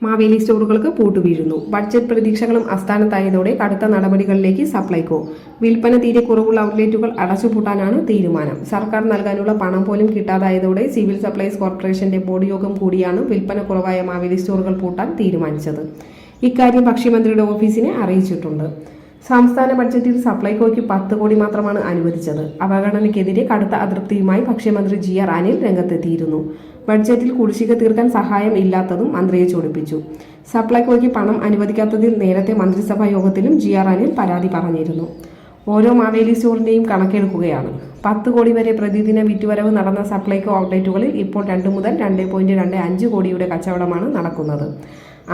Maveli സ്റ്റോറുകൾക്ക് പൂട്ടുവീഴുന്നു. Budget പ്രതീക്ഷകളും അസ്ഥാനത്തായതോടെ കടുത്ത നടപടികളിലേക്ക് സപ്ലൈകോ. വിൽപ്പന തീരെ കുറവുള്ള ഔട്ട്ലെറ്റുകൾ അടച്ചുപൂട്ടാനാണ് തീരുമാനം. സർക്കാർ നൽകാനുള്ള പണം പോലും കിട്ടാതായതോടെ സിവിൽ സപ്ലൈസ് കോർപ്പറേഷന്റെ ബോർഡ് യോഗം കൂടിയാണ് വിൽപ്പന കുറവായ മാവേലി സ്റ്റോറുകൾ പൂട്ടാൻ തീരുമാനിച്ചത്. ഇക്കാര്യം ഭക്ഷ്യമന്ത്രിയുടെ ഓഫീസിനെ അറിയിച്ചിട്ടുണ്ട്. സംസ്ഥാന ബഡ്ജറ്റിൽ സപ്ലൈകോയ്ക്ക് 10 കോടി മാത്രമാണ് അനുവദിച്ചത്. അവഗണനയ്ക്കെതിരെ കടുത്ത അതൃപ്തിയുമായി ഭക്ഷ്യമന്ത്രി GR അനിൽ രംഗത്തെത്തിയിരുന്നു. ബഡ്ജറ്റിൽ കുടിശ്ശിക തീർക്കാൻ സഹായം ഇല്ലാത്തതും മന്ത്രിയെ ചൊടിപ്പിച്ചു. സപ്ലൈകോയ്ക്ക് പണം അനുവദിക്കാത്തതിൽ നേരത്തെ മന്ത്രിസഭാ യോഗത്തിലും GR അനിൽ പരാതി പറഞ്ഞിരുന്നു. ഓരോ മാവേലി സ്റ്റോറിന്റെയും കണക്കെടുക്കുകയാണ്. 10 കോടി വരെ പ്രതിദിന വിറ്റുവരവ് നടന്ന സപ്ലൈകോ ഔട്ട്ലെറ്റുകളിൽ ഇപ്പോൾ 2 മുതൽ 2.25 കോടിയുടെ കച്ചവടമാണ് നടക്കുന്നത്.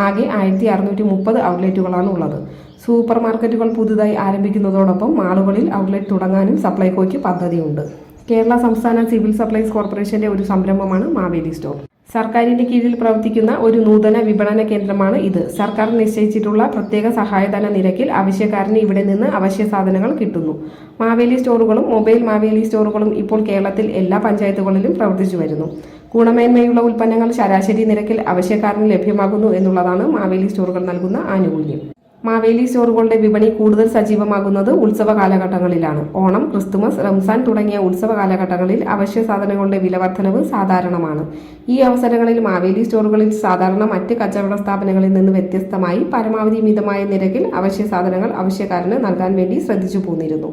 ആകെ 1630 ഔട്ട്ലെറ്റുകളാണ് ഉള്ളത്. സൂപ്പർ മാർക്കറ്റുകൾ പുതുതായി ആരംഭിക്കുന്നതോടൊപ്പം മാളുകളിൽ ഔട്ട്ലെറ്റ് തുടങ്ങാനും സപ്ലൈകോയ്ക്ക് പദ്ധതിയുണ്ട്. കേരള സംസ്ഥാന സിവിൽ സപ്ലൈസ് കോർപ്പറേഷന്റെ ഒരു സംരംഭമാണ് മാവേലി സ്റ്റോർ. സർക്കാരിന്റെ കീഴിൽ പ്രവർത്തിക്കുന്ന ഒരു നൂതന വിപണന കേന്ദ്രമാണ് ഇത്. സർക്കാർ നിശ്ചയിച്ചിട്ടുള്ള പ്രത്യേക സഹായധന നിരക്കിൽ ആവശ്യക്കാരന് ഇവിടെ നിന്ന് അവശ്യ സാധനങ്ങൾ കിട്ടുന്നു. മാവേലി സ്റ്റോറുകളും മൊബൈൽ മാവേലി സ്റ്റോറുകളും ഇപ്പോൾ കേരളത്തിൽ എല്ലാ പഞ്ചായത്തുകളിലും പ്രവർത്തിച്ചു വരുന്നു. ഗുണമേന്മയുള്ള ഉൽപ്പന്നങ്ങൾ ശരാശരി നിരക്കിൽ ആവശ്യക്കാരന് ലഭ്യമാകുന്നു എന്നുള്ളതാണ് മാവേലി സ്റ്റോറുകൾ നൽകുന്ന ആനുകൂല്യം. മാവേലി സ്റ്റോറുകളുടെ വിപണി കൂടുതൽ സജീവമാകുന്നത് ഉത്സവ കാലഘട്ടങ്ങളിലാണ്. ഓണം, ക്രിസ്തുമസ്, റംസാൻ തുടങ്ങിയ ഉത്സവ കാലഘട്ടങ്ങളിൽ അവശ്യ സാധനങ്ങളുടെ വിലവർദ്ധനവ് സാധാരണമാണ്. ഈ അവസരങ്ങളിൽ മാവേലി സ്റ്റോറുകളിൽ സാധാരണ മറ്റ് കച്ചവട സ്ഥാപനങ്ങളിൽ നിന്ന് വ്യത്യസ്തമായി പരമാവധി മിതമായ നിരക്കിൽ അവശ്യ സാധനങ്ങൾ ആവശ്യക്കാരന് നൽകാൻ വേണ്ടി ശ്രദ്ധിച്ചു പോന്നിരുന്നു.